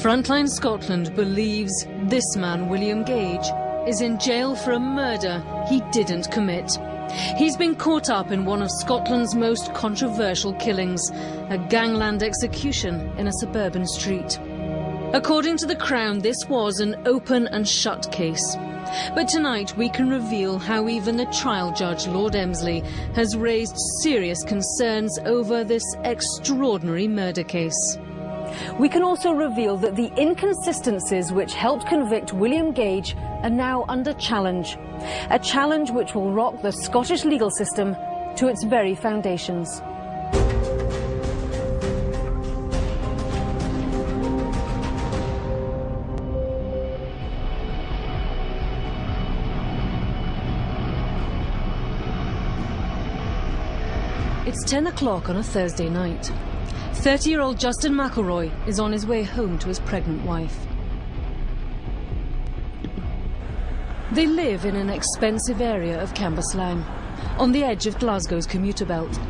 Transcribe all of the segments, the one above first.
Frontline Scotland believes this man, William Gage, is in jail for a murder he didn't commit. He's been caught up in one of Scotland's most controversial killings, a gangland execution in a suburban street. According to the Crown, this was an open and shut case. But tonight we can reveal how even the trial judge, Lord Emsley, has raised serious concerns over this extraordinary murder case. We can also reveal that the inconsistencies which helped convict William Gage are now under challenge. A challenge which will rock the Scottish legal system to its very foundations. It's 10 o'clock on a Thursday night. 30-year-old Justin McElroy is on his way home to his pregnant wife. They live in an expensive area of Cambuslang, on the edge of Glasgow's commuter belt.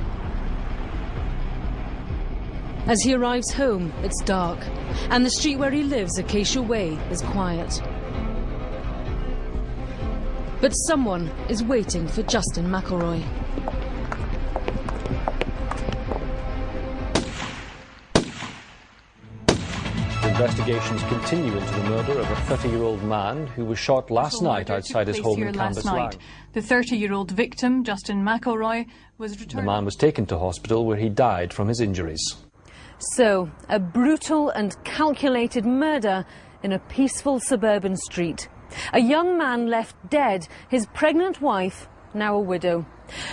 As he arrives home, it's dark, and the street where he lives, Acacia Way, is quiet. But someone is waiting for Justin McElroy. Investigations continue into the murder of a 30-year-old man who was shot last night outside his home in Cambuslang. The 30-year-old victim, Justin McElroy, was returned. The man was taken to hospital where he died from his injuries. So, a brutal and calculated murder in a peaceful suburban street. A young man left dead, his pregnant wife now a widow.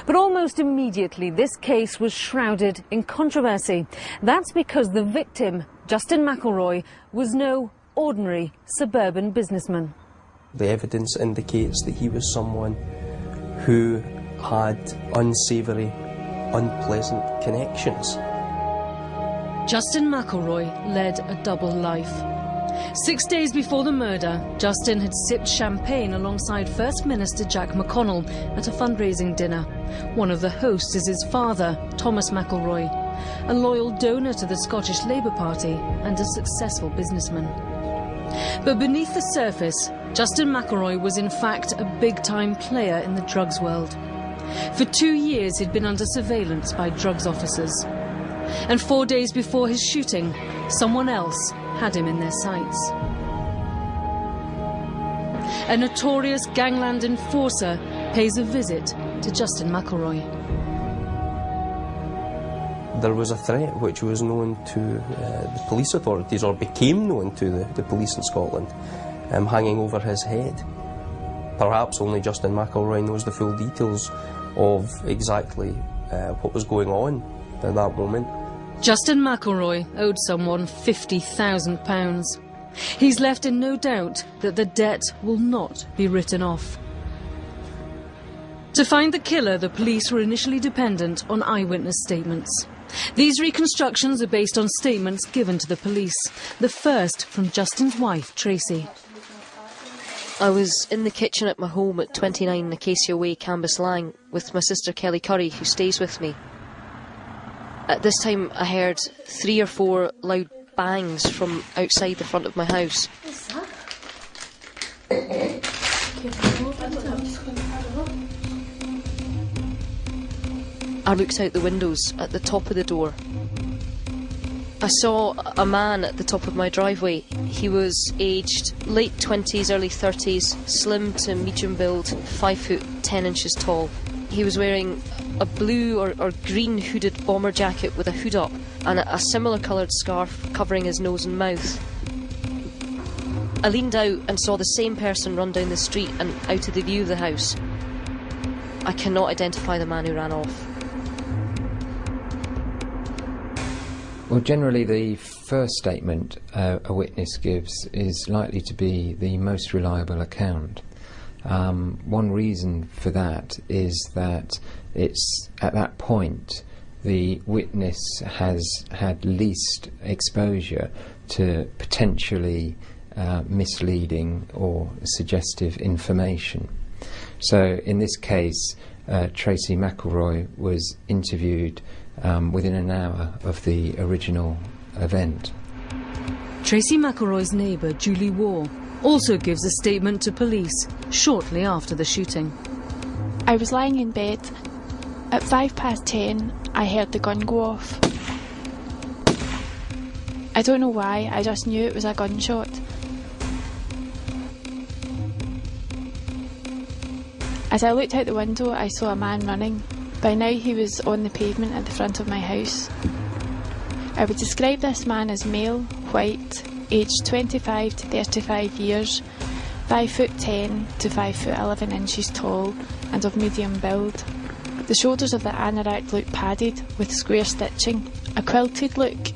But almost immediately this case was shrouded in controversy. That's because the victim, Justin McElroy, was no ordinary suburban businessman. The evidence indicates that he was someone who had unsavoury, unpleasant connections. Justin McElroy led a double life. 6 days before the murder, Justin had sipped champagne alongside First Minister Jack McConnell at a fundraising dinner. One of the hosts is his father, Thomas McElroy, a loyal donor to the Scottish Labour Party and a successful businessman. But beneath the surface, Justin McElroy was in fact a big-time player in the drugs world. For 2 years he'd been under surveillance by drugs officers. And 4 days before his shooting, someone else had him in their sights. A notorious gangland enforcer pays a visit to Justin McElroy. There was a threat which was known to the police authorities, or became known to the police in Scotland, hanging over his head. Perhaps only Justin McElroy knows the full details of exactly what was going on at that moment. Justin McElroy owed someone £50,000. He's left in no doubt that the debt will not be written off. To find the killer, the police were initially dependent on eyewitness statements. These reconstructions are based on statements given to the police, the first from Justin's wife, Tracy. I was in the kitchen at my home at 29 Acacia Way, Cambuslang, with my sister Kelly Curry, who stays with me. At this time I heard 3 or 4 loud bangs from outside the front of my house. I looked out the windows at the top of the door. I saw a man at the top of my driveway. He was aged late 20s, early 30s, slim to medium build, 5 foot 10 inches tall. He was wearing a blue or green hooded bomber jacket with a hood up and a similar coloured scarf covering his nose and mouth. I leaned out and saw the same person run down the street and out of the view of the house. I cannot identify the man who ran off. Well, generally the first statement a witness gives is likely to be the most reliable account. One reason for that is that it's at that point the witness has had least exposure to potentially misleading or suggestive information. So in this case, Tracy McElroy was interviewed within an hour of the original event. Tracy McElroy's neighbour, Julie Waugh, also gives a statement to police shortly after the shooting. I was lying in bed. At 10:05, I heard the gun go off. I don't know why, I just knew it was a gunshot. As I looked out the window, I saw a man running. By now he was on the pavement at the front of my house. I would describe this man as male, white, aged 25 to 35 years, 5'10" to 5'11" inches tall, and of medium build. The shoulders of the anorak looked padded, with square stitching, a quilted look.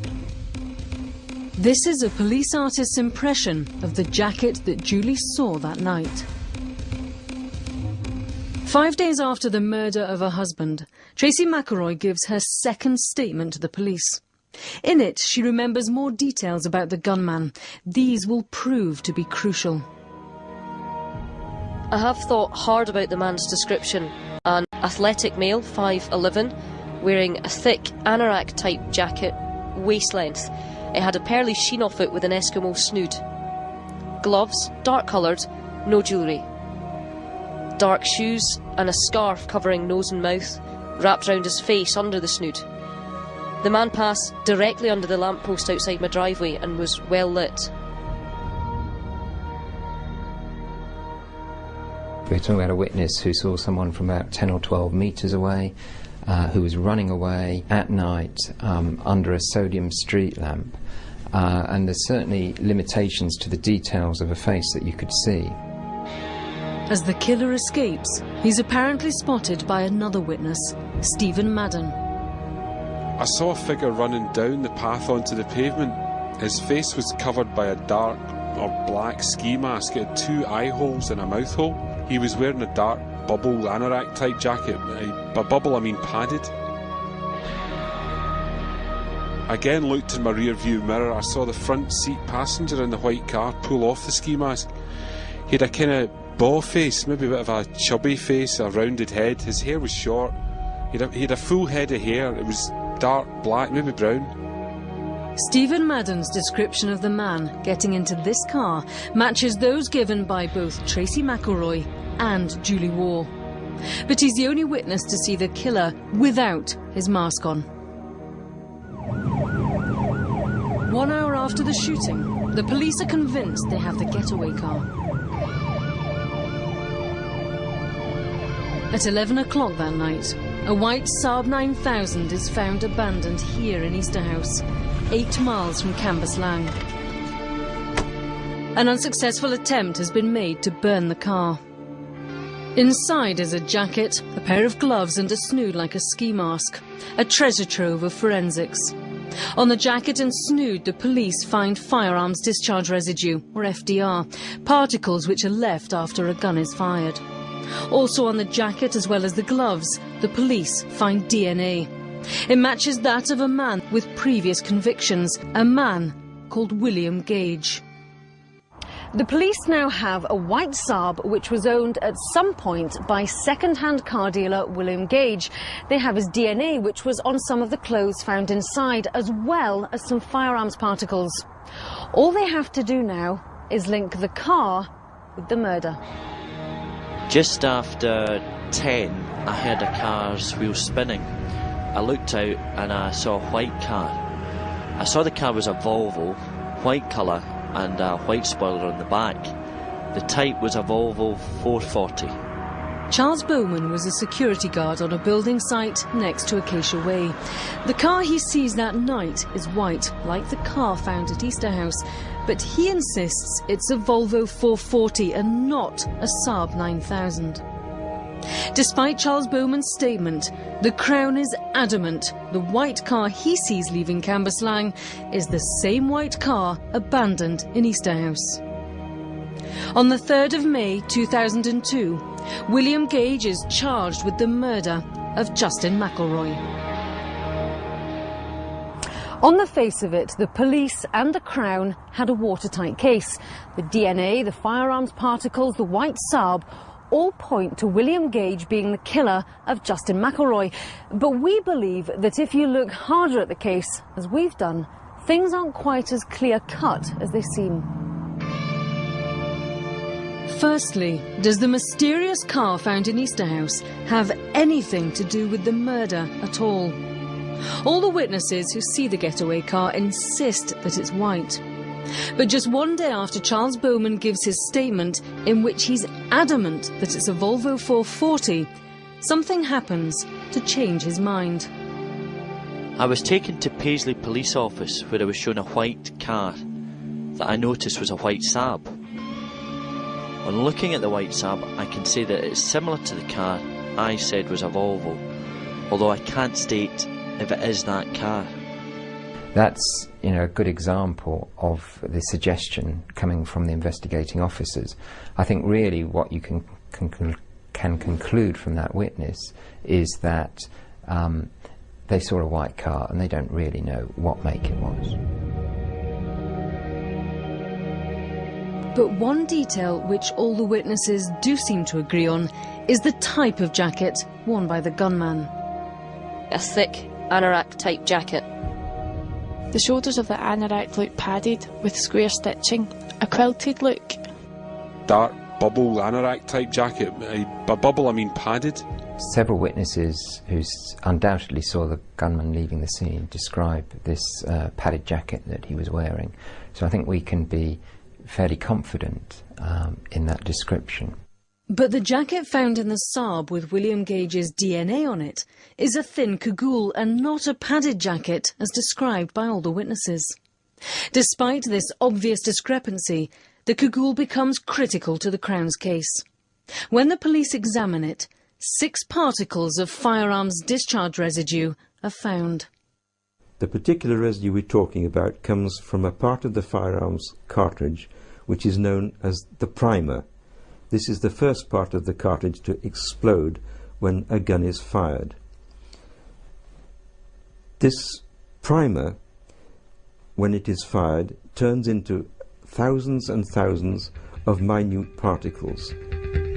This is a police artist's impression of the jacket that Julie saw that night. 5 days after the murder of her husband, Tracy McElroy gives her second statement to the police. In it, she remembers more details about the gunman. These will prove to be crucial. I have thought hard about the man's description. An athletic male, 5'11", wearing a thick anorak-type jacket, waist length. It had a pearly sheen off it with an Eskimo snood. Gloves, dark-coloured, no jewellery. Dark shoes and a scarf covering nose and mouth, wrapped round his face under the snood. The man passed directly under the lamppost outside my driveway and was well lit. We're talking about a witness who saw someone from about 10 or 12 metres away, who was running away at night under a sodium street lamp. And there's certainly limitations to the details of a face that you could see. As the killer escapes, he's apparently spotted by another witness, Stephen Madden. I saw a figure running down the path onto the pavement. His face was covered by a dark or black ski mask. It had 2 eye holes and a mouth hole. He was wearing a dark bubble anorak type jacket. By bubble I mean padded. I again looked in my rear view mirror. I saw the front seat passenger in the white car pull off the ski mask. He had a kind of ball face, maybe a bit of a chubby face, a rounded head. His hair was short. He had a full head of hair. It was dark black, maybe brown. Stephen Madden's description of the man getting into this car matches those given by both Tracy McElroy and Julie Waugh. But he's the only witness to see the killer without his mask on. 1 hour after the shooting, the police are convinced they have the getaway car. At 11 o'clock that night, a white Saab 9000 is found abandoned here in Easterhouse, 8 miles from Cambuslang. An unsuccessful attempt has been made to burn the car. Inside is a jacket, a pair of gloves and a snood like a ski mask, a treasure trove of forensics. On the jacket and snood, the police find firearms discharge residue, or FDR, particles which are left after a gun is fired. Also on the jacket, as well as the gloves, the police find DNA. It matches that of a man with previous convictions, a man called Willie Gage. The police now have a white Saab which was owned at some point by second-hand car dealer Willie Gage. They have his DNA which was on some of the clothes found inside, as well as some firearms particles. All they have to do now is link the car with the murder. Just after 10, I heard a car's wheel spinning. I looked out and I saw a white car. I saw the car was a Volvo, white colour and a white spoiler on the back. The type was a Volvo 440. Charles Bowman was a security guard on a building site next to Acacia Way. The car he sees that night is white, like the car found at Easterhouse, but he insists it's a Volvo 440 and not a Saab 9000. Despite Charles Bowman's statement, the Crown is adamant the white car he sees leaving Cambuslang is the same white car abandoned in Easterhouse. On the 3rd of May 2002, Willie Gage is charged with the murder of Justin McElroy. On the face of it, the police and the Crown had a watertight case. The DNA, the firearms particles, the white Saab all point to Willie Gage being the killer of Justin McElroy. But we believe that if you look harder at the case, as we've done, things aren't quite as clear-cut as they seem. Firstly, does the mysterious car found in Easterhouse have anything to do with the murder at all? All the witnesses who see the getaway car insist that it's white. But just one day after Charles Bowman gives his statement, in which he's adamant that it's a Volvo 440, something happens to change his mind. I was taken to Paisley Police Office, where I was shown a white car that I noticed was a white Saab. On looking at the white Saab, I can say that it's similar to the car I said was a Volvo, although I can't state if it is that car. That's, a good example of the suggestion coming from the investigating officers. I think really what you can conclude from that witness is that they saw a white car and they don't really know what make it was. But one detail which all the witnesses do seem to agree on is the type of jacket worn by the gunman. A thick anorak-type jacket. The shoulders of the anorak look padded with square stitching, a quilted look. Dark bubble anorak type jacket. By bubble I mean padded. Several witnesses who undoubtedly saw the gunman leaving the scene describe this padded jacket that he was wearing. So I think we can be fairly confident in that description. But the jacket found in the Saab with William Gage's DNA on it is a thin cagoule and not a padded jacket as described by all the witnesses. Despite this obvious discrepancy, the cagoule becomes critical to the Crown's case. When the police examine it, 6 particles of firearms discharge residue are found. The particular residue we're talking about comes from a part of the firearms cartridge which is known as the primer. This is the first part of the cartridge to explode when a gun is fired. This primer, when it is fired, turns into thousands and thousands of minute particles.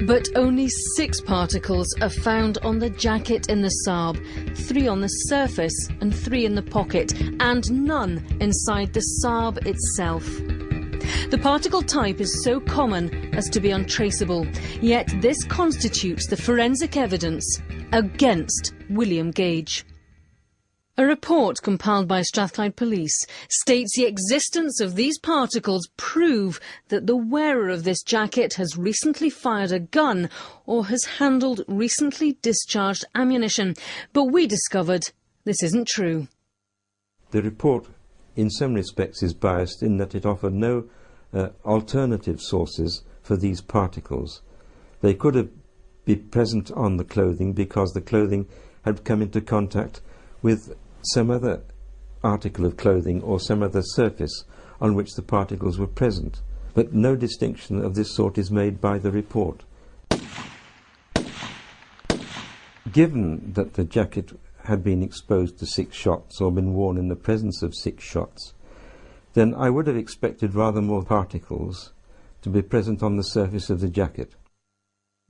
But only 6 particles are found on the jacket in the Saab, 3 on the surface and 3 in the pocket, and none inside the Saab itself. The particle type is so common as to be untraceable, yet this constitutes the forensic evidence against William Gage. A report compiled by Strathclyde Police states the existence of these particles prove that the wearer of this jacket has recently fired a gun or has handled recently discharged ammunition, but we discovered this isn't true. The report in some respects is biased in that it offered no alternative sources for these particles. They could have been present on the clothing because the clothing had come into contact with some other article of clothing or some other surface on which the particles were present. But no distinction of this sort is made by the report. Given that the jacket had been exposed to 6 shots or been worn in the presence of 6 shots, then I would have expected rather more particles to be present on the surface of the jacket.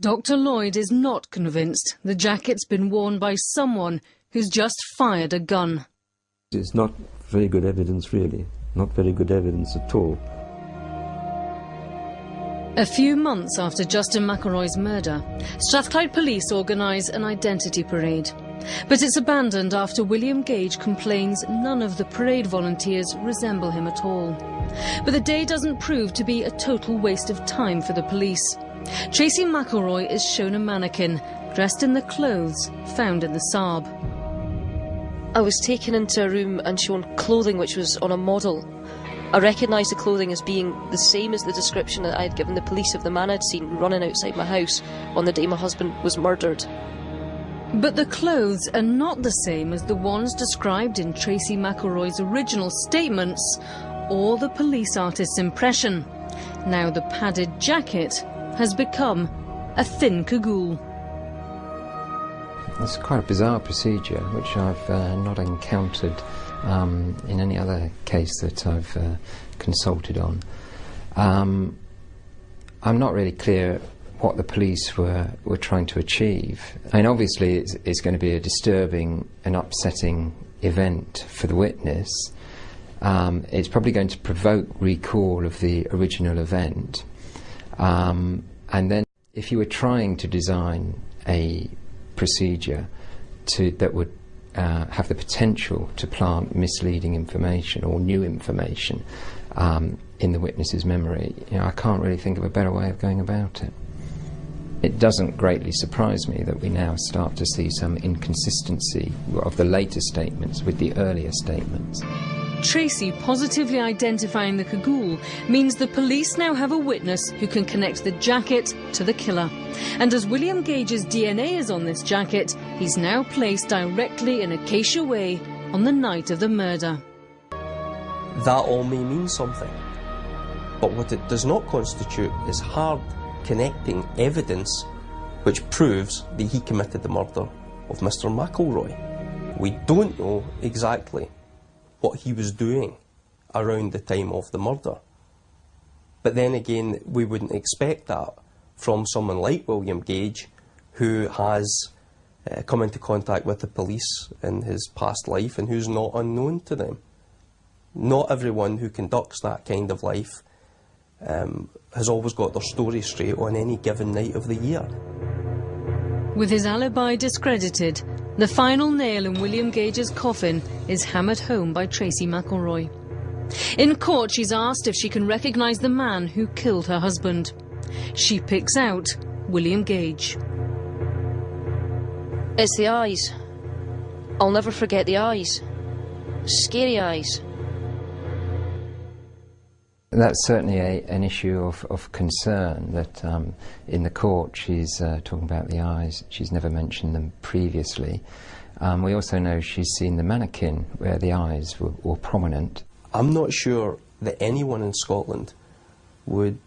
Dr. Lloyd is not convinced the jacket's been worn by someone who's just fired a gun. It's not very good evidence, really. Not very good evidence at all. A few months after Justin McElroy's murder, Strathclyde Police organise an identity parade. But it's abandoned after William Gage complains none of the parade volunteers resemble him at all. But the day doesn't prove to be a total waste of time for the police. Tracy McElroy is shown a mannequin, dressed in the clothes found in the Saab. I was taken into a room and shown clothing which was on a model. I recognised the clothing as being the same as the description that I had given the police of the man I'd seen running outside my house on the day my husband was murdered. But the clothes are not the same as the ones described in Tracy McElroy's original statements or the police artist's impression. Now the padded jacket has become a thin cagoule. It's quite a bizarre procedure, which I've not encountered in any other case that I've consulted on. I'm not really clear what the police were trying to achieve. I mean, obviously it's going to be a disturbing and upsetting event for the witness, It's probably going to provoke recall of the original event. And then if you were trying to design a procedure that would have the potential to plant misleading information or new information in the witness's memory, I can't really think of a better way of going about it. It doesn't greatly surprise me that we now start to see some inconsistency of the later statements with the earlier statements. Tracy positively identifying the cagoule means the police now have a witness who can connect the jacket to the killer. And as William Gage's DNA is on this jacket, he's now placed directly in Acacia Way on the night of the murder. That all may mean something, but what it does not constitute is hard connecting evidence which proves that he committed the murder of Mr. McElroy. We don't know exactly what he was doing around the time of the murder. But then again, we wouldn't expect that from someone like William Gage, who has come into contact with the police in his past life and who's not unknown to them. Not everyone who conducts that kind of life has always got their story straight on any given night of the year. With his alibi discredited, the final nail in William Gage's coffin is hammered home by Tracy McElroy. In court, she's asked if she can recognise the man who killed her husband. She picks out William Gage. It's the eyes. I'll never forget the eyes. Scary eyes. That's certainly an issue of concern, that in the court she's talking about the eyes. She's never mentioned them previously. We also know she's seen the mannequin where the eyes were prominent. I'm not sure that anyone in Scotland would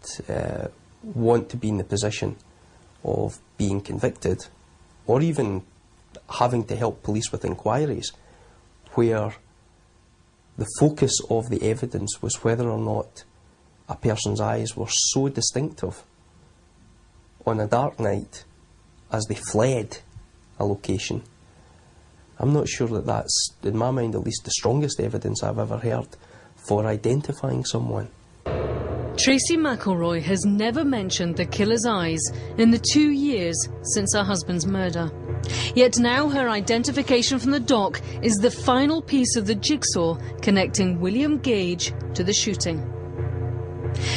want to be in the position of being convicted or even having to help police with inquiries where the focus of the evidence was whether or not a person's eyes were so distinctive on a dark night as they fled a location. I'm not sure that that's, in my mind at least, the strongest evidence I've ever heard for identifying someone. Tracy McElroy has never mentioned the killer's eyes in the 2 years since her husband's murder. Yet now her identification from the dock is the final piece of the jigsaw connecting William Gage to the shooting.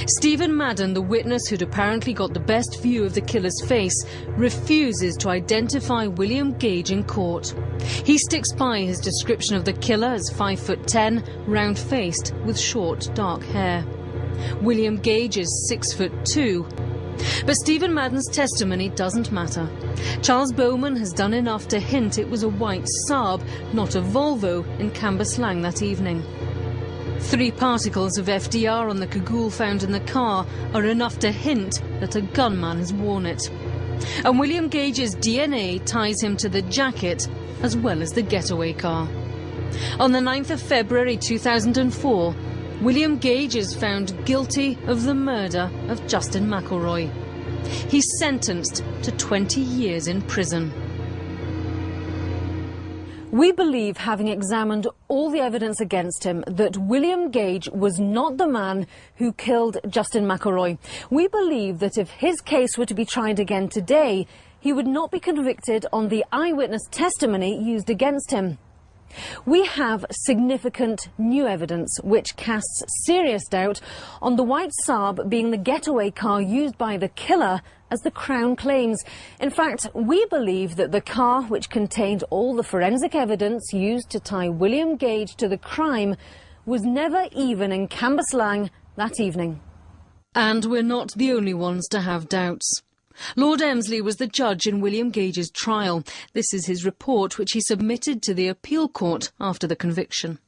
Stephen Madden, the witness who'd apparently got the best view of the killer's face, refuses to identify William Gage in court. He sticks by his description of the killer as 5'10", round-faced, with short, dark hair. William Gage is 6'2". But Stephen Madden's testimony doesn't matter. Charles Bowman has done enough to hint it was a white Saab, not a Volvo, in Cambuslang that evening. 3 particles of FDR on the cagoule found in the car are enough to hint that a gunman has worn it. And William Gage's DNA ties him to the jacket as well as the getaway car. On the 9th of February 2004, William Gage is found guilty of the murder of Justin McElroy. He's sentenced to 20 years in prison. We believe, having examined all the evidence against him, that William Gage was not the man who killed Justin McElroy. We believe that if his case were to be tried again today, he would not be convicted on the eyewitness testimony used against him. We have significant new evidence which casts serious doubt on the white Saab being the getaway car used by the killer, as the Crown claims. In fact, we believe that the car, which contained all the forensic evidence used to tie William Gage to the crime, was never even in Cambuslang that evening. And we're not the only ones to have doubts. Lord Emsley was the judge in William Gage's trial. This is his report, which he submitted to the appeal court after the conviction.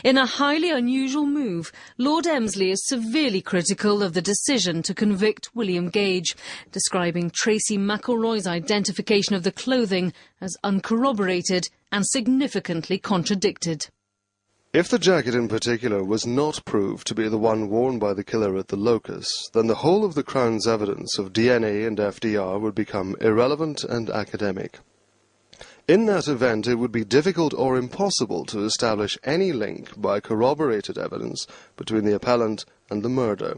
In a highly unusual move, Lord Emsley is severely critical of the decision to convict William Gage, describing Tracy McElroy's identification of the clothing as uncorroborated and significantly contradicted. If the jacket in particular was not proved to be the one worn by the killer at the locus, then the whole of the Crown's evidence of DNA and FDR would become irrelevant and academic. In that event, it would be difficult or impossible to establish any link by corroborated evidence between the appellant and the murder.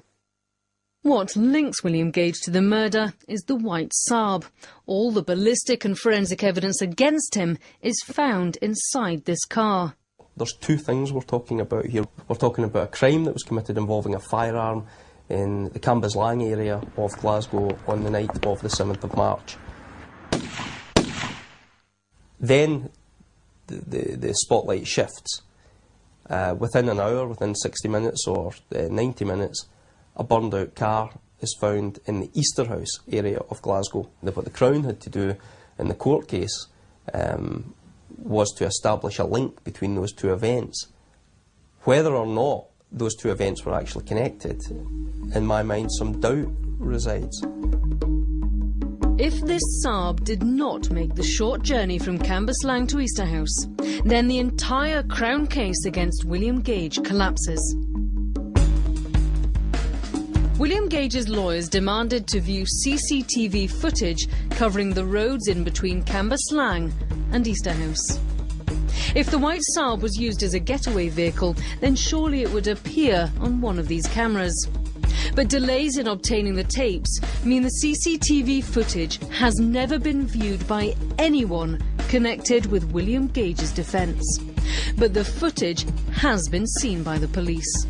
What links William Gage to the murder is the white Saab. All the ballistic and forensic evidence against him is found inside this car. There's two things we're talking about here. We're talking about a crime that was committed involving a firearm in the Cambuslang area of Glasgow on the night of the 7th of March. Then the spotlight shifts. Within an hour, within 60 minutes or 90 minutes, a burned out car is found in the Easterhouse area of Glasgow. What the Crown had to do in the court case was to establish a link between those two events. Whether or not those two events were actually connected, in my mind some doubt resides. If this Saab did not make the short journey from Cambuslang to Easterhouse, then the entire Crown case against William Gage collapses. William Gage's lawyers demanded to view CCTV footage covering the roads in between Cambuslang and Easterhouse. If the white Saab was used as a getaway vehicle, then surely it would appear on one of these cameras. But delays in obtaining the tapes mean the CCTV footage has never been viewed by anyone connected with William Gage's defence. But the footage has been seen by the police.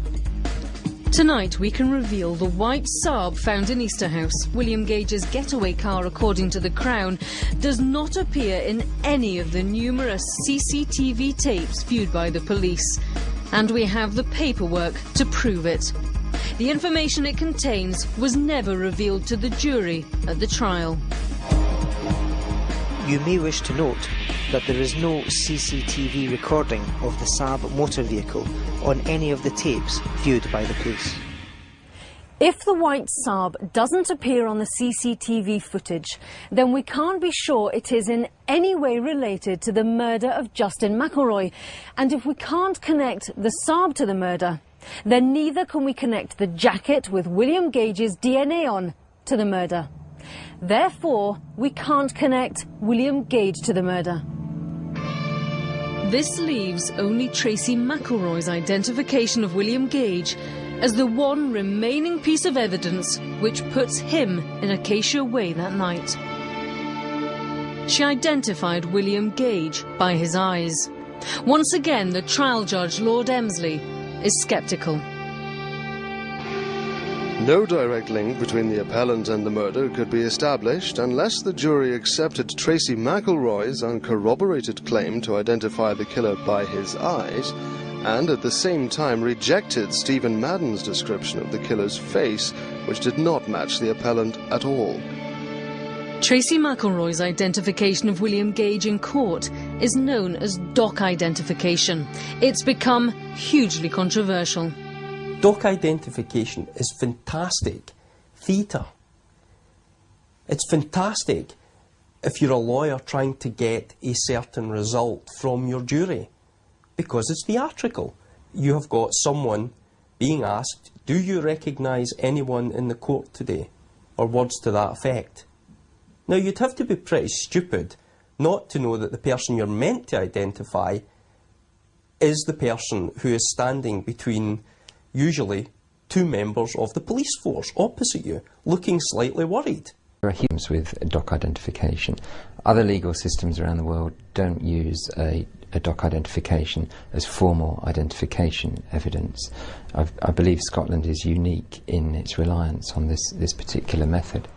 Tonight we can reveal the white Saab found in Easterhouse, William Gage's getaway car according to the Crown, does not appear in any of the numerous CCTV tapes viewed by the police. And we have the paperwork to prove it. The information it contains was never revealed to the jury at the trial. You may wish to note that there is no CCTV recording of the Saab motor vehicle on any of the tapes viewed by the police. If the white Saab doesn't appear on the CCTV footage, then we can't be sure it is in any way related to the murder of Justin McElroy. And if we can't connect the Saab to the murder, then neither can we connect the jacket with William Gage's DNA on to the murder. Therefore, we can't connect William Gage to the murder. This leaves only Tracy McElroy's identification of William Gage as the one remaining piece of evidence which puts him in Acacia Way that night. She identified William Gage by his eyes. Once again, the trial judge, Lord Emsley, is sceptical. No direct link between the appellant and the murder could be established unless the jury accepted Tracy McElroy's uncorroborated claim to identify the killer by his eyes, and at the same time rejected Stephen Madden's description of the killer's face, which did not match the appellant at all. Tracy McElroy's identification of William Gage in court is known as doc identification. It's become hugely controversial. Doc identification is fantastic theatre. It's fantastic if you're a lawyer trying to get a certain result from your jury, because it's theatrical. You have got someone being asked, do you recognise anyone in the court today? Or words to that effect. Now, you'd have to be pretty stupid not to know that the person you're meant to identify is the person who is standing between, usually, two members of the police force opposite you, looking slightly worried. There are humans with doc identification. Other legal systems around the world don't use a doc identification as formal identification evidence. I believe Scotland is unique in its reliance on this particular method.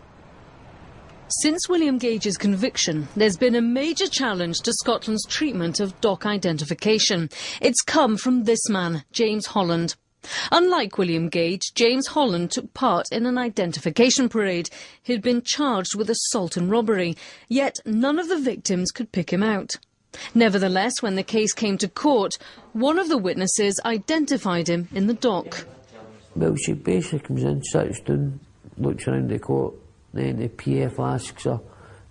Since William Gage's conviction, there's been a major challenge to Scotland's treatment of doc identification. It's come from this man, James Holland. Unlike William Gage, James Holland took part in an identification parade. He'd been charged with assault and robbery, yet none of the victims could pick him out. Nevertheless, when the case came to court, one of the witnesses identified him in the dock. Well, she basically comes in, sits down, looks around the court. Then the PF asks her,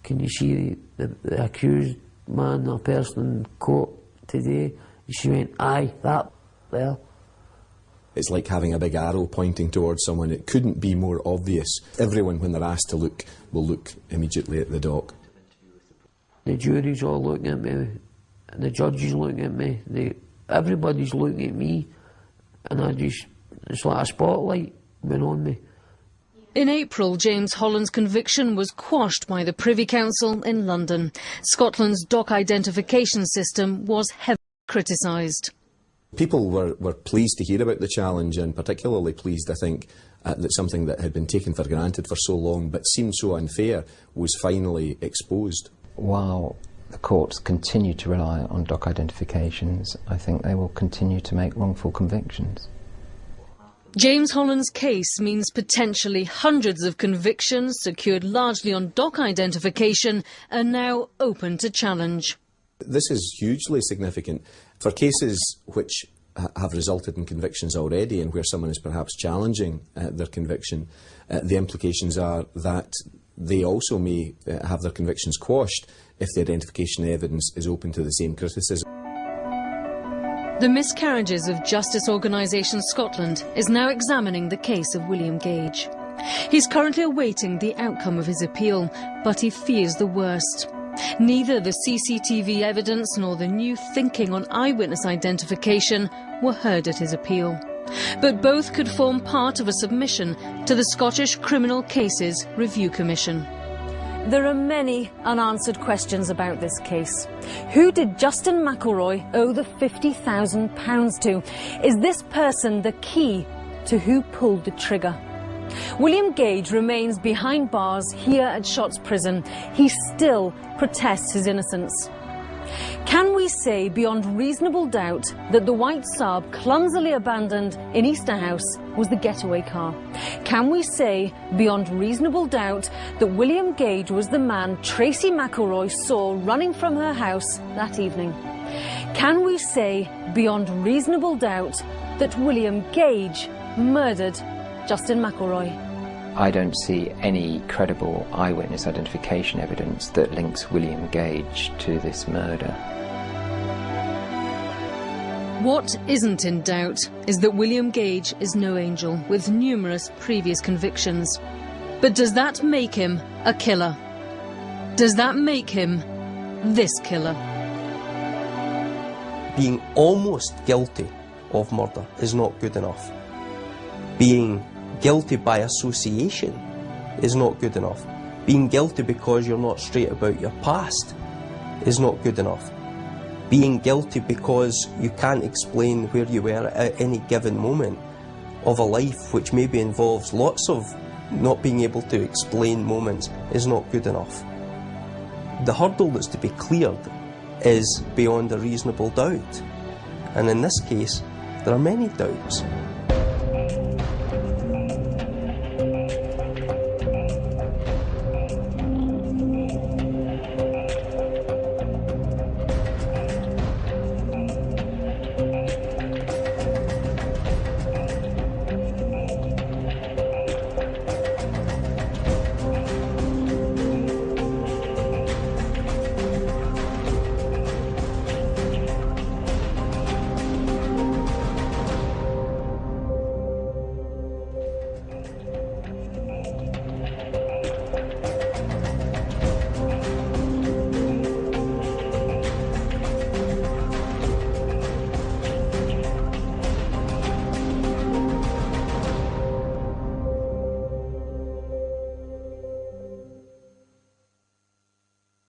can you see the accused man or person in court today? And she went, aye, that there. It's like having a big arrow pointing towards someone. It couldn't be more obvious. Everyone, when they're asked to look, will look immediately at the dock. The jury's all looking at me, the judge is looking at me, everybody's looking at me, and it's like a spotlight went on me. In April, James Holland's conviction was quashed by the Privy Council in London. Scotland's doc identification system was heavily criticised. People were pleased to hear about the challenge, and particularly pleased, I think, that something that had been taken for granted for so long but seemed so unfair was finally exposed. While the courts continue to rely on doc identifications, I think they will continue to make wrongful convictions. James Holland's case means potentially hundreds of convictions secured largely on doc identification are now open to challenge. This is hugely significant for cases which have resulted in convictions already and where someone is perhaps challenging their conviction. The implications are that they also may have their convictions quashed if the identification evidence is open to the same criticism. The Miscarriages of Justice Organisation Scotland is now examining the case of William Gage. He's currently awaiting the outcome of his appeal, but he fears the worst. Neither the CCTV evidence nor the new thinking on eyewitness identification were heard at his appeal. But both could form part of a submission to the Scottish Criminal Cases Review Commission. There are many unanswered questions about this case. Who did Justin McElroy owe the £50,000 to? Is this person the key to who pulled the trigger? William Gage remains behind bars here at Shotts Prison. He still protests his innocence. Can we say beyond reasonable doubt that the white Saab clumsily abandoned in Easterhouse was the getaway car? Can we say beyond reasonable doubt that William Gage was the man Tracy McElroy saw running from her house that evening? Can we say beyond reasonable doubt that William Gage murdered Justin McElroy? I don't see any credible eyewitness identification evidence that links William Gage to this murder. What isn't in doubt is that William Gage is no angel with numerous previous convictions. But does that make him a killer? Does that make him this killer? Being almost guilty of murder is not good enough. Being guilty by association is not good enough. Being guilty because you're not straight about your past is not good enough. Being guilty because you can't explain where you were at any given moment of a life which maybe involves lots of not being able to explain moments is not good enough. The hurdle that's to be cleared is beyond a reasonable doubt. And in this case, there are many doubts.